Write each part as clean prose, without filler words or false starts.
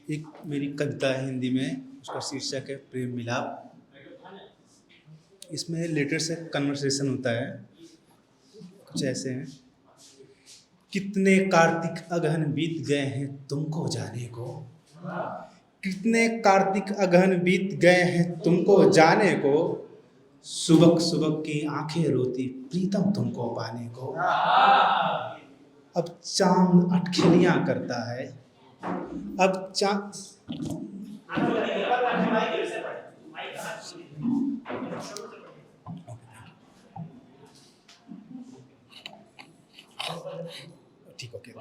एक मेरी कविता है हिंदी में, उसका शीर्षक है प्रेम मिलाप। इसमें लेटर से कन्वर्सेशन होता है, कुछ ऐसे हैं। कितने कार्तिक अगहन बीत गए हैं तुमको जाने को, कितने कार्तिक अगहन बीत गए हैं तुमको जाने को, सुबह सुबह की आंखें रोती प्रीतम तुमको पाने को। अब चांद अटखेलियां करता है, अब चांद ठीक, ओके।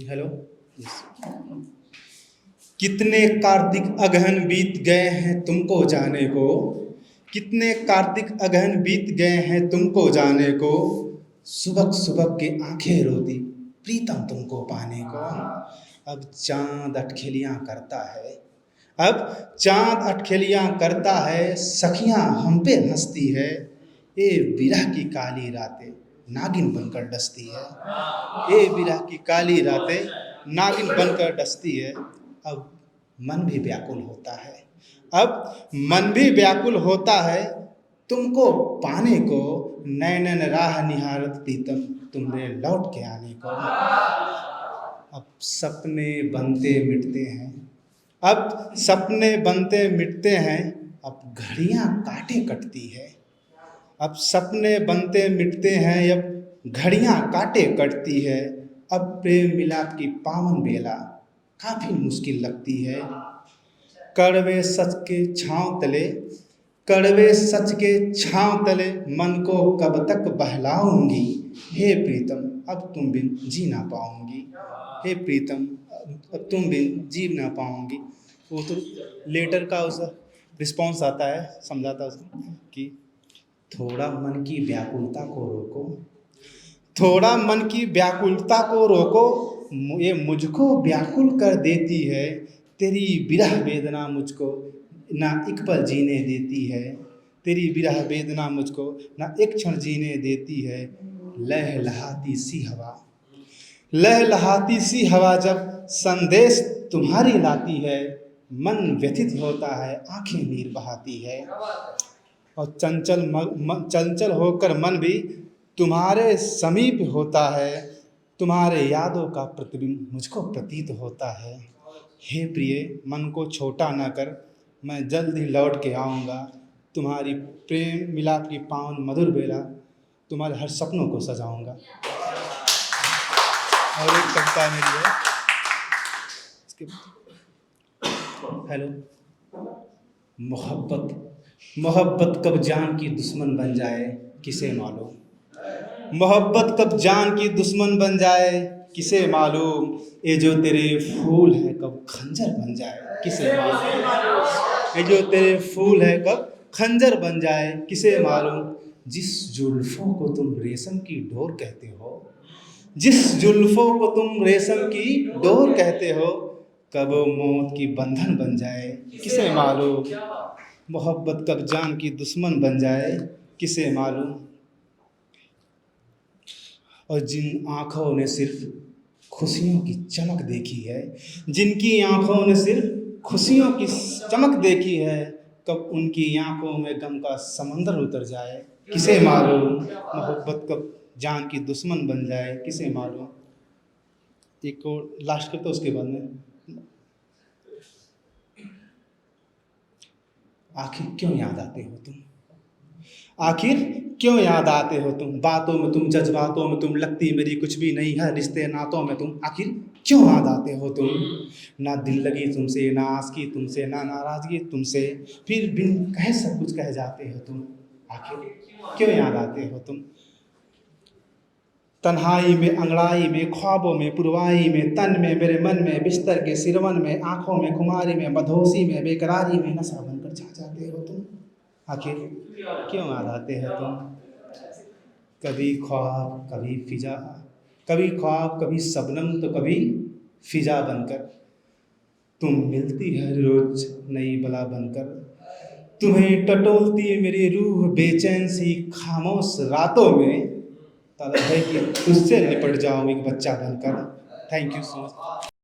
Hello, yes. कितने कार्तिक अगहन बीत गए हैं तुमको जाने को, कितने कार्तिक अगहन बीत गए हैं तुमको जाने को, सुबह सुबह की आंखें रोती प्रीतम तुमको पाने को। अब चांद अटखेलियां करता है, अब चांद अटखेलियां करता है, सखियां हम पे हंसती है, ये विरह की काली रातें नागिन बनकर डसती है, ये विरह की काली रातें नागिन बनकर डसती है। अब मन भी व्याकुल होता है, अब मन भी व्याकुल होता है, तुमको पाने को, नैनन राह निहारत प्रीतम तुमरे लौट के आने को। अब सपने बनते मिटते हैं, अब सपने बनते मिटते हैं, अब घड़ियां काटे कटती है, अब सपने बनते मिटते हैं, अब घड़ियां काटे कटती है। अब प्रेम मिलाप की पावन बेला काफी मुश्किल लगती है, कड़वे सच के छांव तले, कड़वे सच के छांव तले मन को कब तक बहलाऊंगी, हे प्रीतम अब तुम बिन जी ना पाऊंगी, हे प्रीतम अब तुम बिन जी ना पाऊंगी। वो तो लेटर का उस रिस्पॉन्स आता है, समझाता है उसको कि थोड़ा मन की व्याकुलता को रोको, थोड़ा मन की व्याकुलता को रोको, ये मुझको व्याकुल कर देती है, तेरी विरह वेदना मुझको ना एक पल जीने देती है, तेरी विरह वेदना मुझको ना एक क्षण जीने देती है। लहलहाती सी हवा, लहलहाती सी हवा जब संदेश तुम्हारी लाती है, मन व्यथित होता है आंखें नीर बहाती है, और चंचल होकर मन भी तुम्हारे समीप होता है, तुम्हारे यादों का प्रतिबिंब मुझको प्रतीत होता है। हे प्रिय मन को छोटा न कर, मैं जल्द ही लौट के आऊँगा, तुम्हारी प्रेम मिलाप की पावन मधुर बेला तुम्हारे हर सपनों को सजाऊँगा। और एक कविता मेरी है इसके, हेलो। मोहब्बत मोहब्बत कब जान की दुश्मन बन जाए किसे मालूम, मोहब्बत कब जान की दुश्मन बन जाए किसे मालूम, ये जो तेरे फूल है कब खंजर बन जाए किसे मालूम, ये जो तेरे फूल है कब खंजर बन जाए किसे मालूम। जिस जुल्फों को तुम रेशम की डोर कहते हो, जिस जुल्फों को तुम रेशम की डोर कहते हो, कब मौत की बंधन बन जाए किसे मालूम, मोहब्बत कब जान की दुश्मन बन जाए किसे मालूम। और जिन आँखों ने सिर्फ खुशियों की चमक देखी है, जिनकी आँखों ने सिर्फ खुशियों की चमक देखी है, कब उनकी आँखों में गम का समंदर उतर जाए किसे मालूम, मोहब्बत कब जान की दुश्मन बन जाए किसे मालूम। एक और लास्ट करता उसके बाद में, आखिर क्यों याद आते हो तुम, आखिर क्यों याद आते हो तुम, बातों में तुम जज्बातों में तुम, लगती मेरी कुछ भी नहीं है रिश्ते नातों में तुम, आखिर क्यों याद आते हो तुम। ना दिल लगी तुमसे, ना आसकी तुमसे, ना नाराज़गी तुमसे, फिर बिन कहे सब कुछ कह जाते हो तुम, आखिर क्यों याद आते हो तुम। तन्हाई में, अंगड़ाई में, ख्वाबों में, पुरवाई में, तन में, मेरे मन में, बिस्तर के सिरवन में, आँखों में, खुमारी में, मधोसी में, बेकरारी में नशा बनकर छा जाते हो तुम, आखिर क्यों याद आते हो तुम। कभी ख्वाब कभी फिजा, कभी ख्वाब कभी शबनम तो कभी फिजा बनकर, तुम मिलती है रोज नई बला बनकर, तुम्हें टटोलती मेरी रूह बेचैन सी खामोश रातों में, ताला है कि उससे निपट जाओ एक बच्चा बनकर। Thank you so much.